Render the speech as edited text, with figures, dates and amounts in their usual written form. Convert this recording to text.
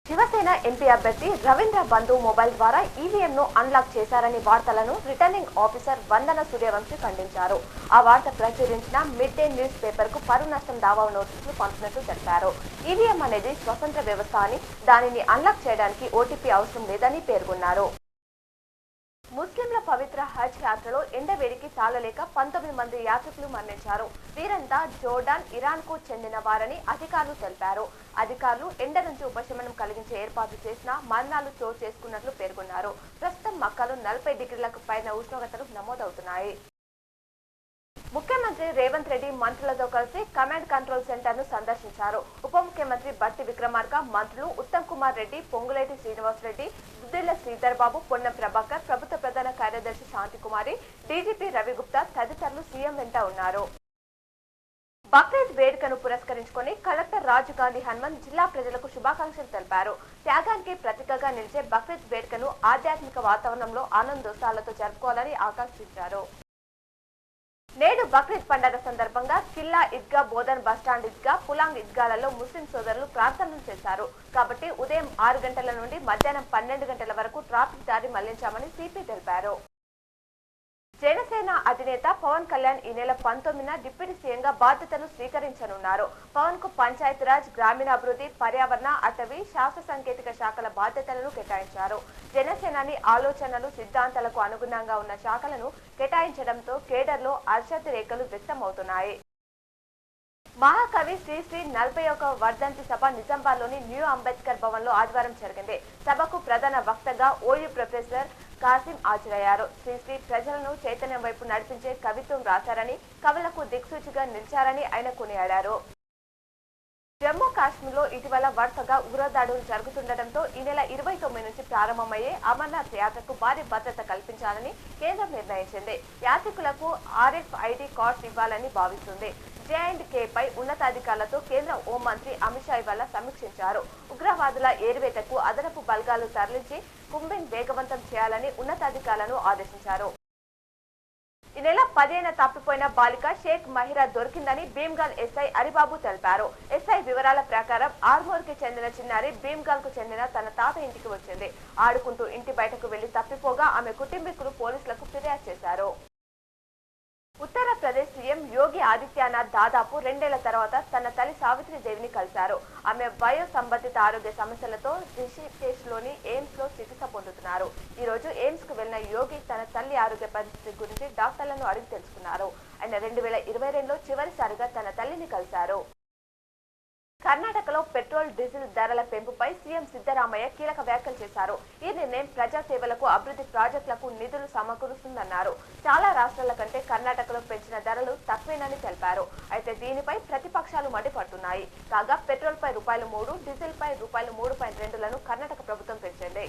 Shiv Sena MP అభ్యర్థి రవీంద్ర బంధు mobile ద్వారా ఈవీఎంను unlock చేశారని వార్తలను రిటర్నింగ్ ఆఫీసర్ వందన సూర్యవంశీ ఖండించారు. ఆ వార్త ప్రచురించిన మిడ్ డే న్యూస్ పేపర్ కు పరువు నష్టం దావా నోటీసులు పంపినట్లు తెలిపారు. ఈవీఎం అనేది స్వతంత్ర వ్యవస్థ అని, దానిని అన్లాక్ చేయడానికి ఓటీపీ అవసరం లేదని పేర్కొన్నారు. ముస్లింల పవిత్ర హజ్ యాత్రలో ఎండవేడికి తాళలేక 19 మంది యాత్రికులు మరణించారు. వీరంతా జోర్డాన్, ఇరాన్ కు చెందిన వారని అధికారులు తెలిపారు. అధికారులు ఎండ నుంచి ఉపశమనం కలిగించే ఏర్పాట్లు చేసినా మరణాలు చోటు చేసుకున్నట్లు పేర్కొన్నారు. ప్రస్తుతం మక్కాలో 40 డిగ్రీలకు పైన ఉష్ణోగ్రతలు నమోదవుతున్నాయి. ముఖ్యమంత్రి రేవంత్ రెడ్డి మంత్రులతో కలిసి కమాండ్ కంట్రోల్ సెంటర్ ను సందర్శించారు. ఉప ముఖ్యమంత్రి బట్టి విక్రమార్క, మంత్రులు ఉత్తమ్ కుమార్ రెడ్డి, పొంగులేటి శ్రీనివాస్ రెడ్డి, దుద్దిళ్ల శ్రీధర్ బాబు, పొన్నం ప్రభాకర్, ప్రభుత్వ ప్రధాన కార్యదర్శి శాంతికుమారి, డీజీపీ రవిగుప్తా తదితరులు సీఎం వెంట ఉన్నారు. బక్రీద్ వేడుకను పురస్కరించుకుని కలెక్టర్ రాజు గాంధీ హనుమంత్ జిల్లా ప్రజలకు శుభాకాంక్షలు తెలిపారు. త్యాగానికి ప్రతీకగా నిలిచే బక్రీద్ వేడుకను ఆధ్యాత్మిక వాతావరణంలో ఆనందోత్సాహాలతో జరుపుకోవాలని ఆకాంక్షించారు. నేడు బక్రీద్ పండుగ సందర్భంగా కిల్లా ఈద్గా, బోధన్ బస్టాండ్ ఈద్గా, పులాంగ్ ఈద్గాలలో ముస్లిం సోదరులు ప్రార్థనలు చేశారు. కాబట్టి ఉదయం 6 గంటల నుండి మధ్యాహ్నం 12 గంటల వరకు ట్రాఫిక్ దారి మళ్లించామని సిపి తెలిపారు. జనసేన అధినేత పవన్ కళ్యాణ్ ఈ నెల 19న డిప్యూటీ సీఎంగా బాధ్యతలు స్వీకరించనున్నారు. పవన్ కు పంచాయతీరాజ్, గ్రామీణాభివృద్ధి, పర్యావరణ, అటవీ, శాస్త్ర సాంకేతిక శాఖల బాధ్యతలను కేటాయించారు. జనసేనాని ఆలోచనలు, సిద్ధాంతాలకు అనుగుణంగా ఉన్న శాఖలను కేటాయించడంతో కేడర్లో హర్షాతి రేఖలు వ్యక్తమవుతున్నాయి. మహాకవి శ్రీశ్రీ 41వ వర్ధంతి సభ నిజామాబాద్లోని న్యూ అంబేద్కర్ భవన్ లో ఆదివారం జరిగింది. సభకు ప్రధాన వక్తగా ఓయూ ప్రొఫెసర్ కాసిం హాజరయ్యారు. శ్రీశ్రీ ప్రజలను చైతన్యం వైపు నడిపించే కవిత్వం రాశారని, కవులకు దిక్సూచిగా నిలిచారని ఆయన కొనియాడారు. జమ్మూ కాశ్మీర్లో ఇటీవల వరుసగా ఉగ్రదాడులు జరుగుతుండటంతో ఈ నెల 29 నుంచి ప్రారంభమయ్యే అమర్నాథ్ యాత్రకు భారీ భద్రత కల్పించాలని కేంద్రం నిర్ణయించింది. యాత్రికులకు RFID కార్డ్స్ ఇవ్వాలని భావిస్తుంది. J&K పై ఉన్నతాధికారులతో కేంద్ర హోంమంత్రి అమిత్ షా ఇవాళ సమీక్షించారు. ఉగ్రవాదుల ఏరివేతకు అదనపు బలగాలు తరలించి కుంబింగ్ వేగవంతం చేయాలని ఉన్నతాధికారులను ఆదేశించారు. ఈ నెల 10న తప్పిపోయిన బాలిక షేక్ మహిరా దొరికిందని భీమ్గల్ ఎస్ఐ హరిబాబు తెలిపారు. ఎస్ఐ వివరాల ప్రకారం ఆర్మూర్ కి చెందిన చిన్నారి భీమ్గల్ కు చెందిన తన తాత ఇంటికి వచ్చింది. ఆడుకుంటూ ఇంటి బయటకు వెళ్లి తప్పిపోగా ఆమె కుటుంబీకులు పోలీసులకు ఫిర్యాదు చేశారు. ఉత్తరప్రదేశ్ సీఎం యోగి ఆదిత్యనాథ్ దాదాపు 2 ఏళ్ల తర్వాత తన తల్లి సావిత్రిదేవిని కలిశారు. ఆమె వయో సంబంధిత ఆరోగ్య సమస్యలతో రిషికేశ్ లోని ఎయిమ్స్ లో చికిత్స పొందుతున్నారు. ఈ రోజు ఎయిమ్స్ కు వెళ్లిన యోగి తన తల్లి ఆరోగ్య పరిస్థితి గురించి డాక్టర్లను అడిగి తెలుసుకున్నారు. ఆయన 2022లో చివరిసారిగా తన తల్లిని కలిశారు. కర్ణాటకలో పెట్రోల్, డీజిల్ ధరల పెంపుపై సీఎం సిద్ధరామయ్య కీలక వ్యాఖ్యలు చేశారు. ఈ నిర్ణయం ప్రజాసేవలకు, అభివృద్ధి ప్రాజెక్టులకు నిధులు సమకూరుస్తుందన్నారు. చాలా రాష్ట్రాల కంటే కర్ణాటకలో పెంచిన ధరలు తక్కువేనని తెలిపారు. అయితే దీనిపై ప్రతిపక్షాలు మండిపడుతున్నాయి. కాగా పెట్రోల్ పై ₹3, డీజిల్ పై ₹3.2లను కర్ణాటక ప్రభుత్వం పెంచింది.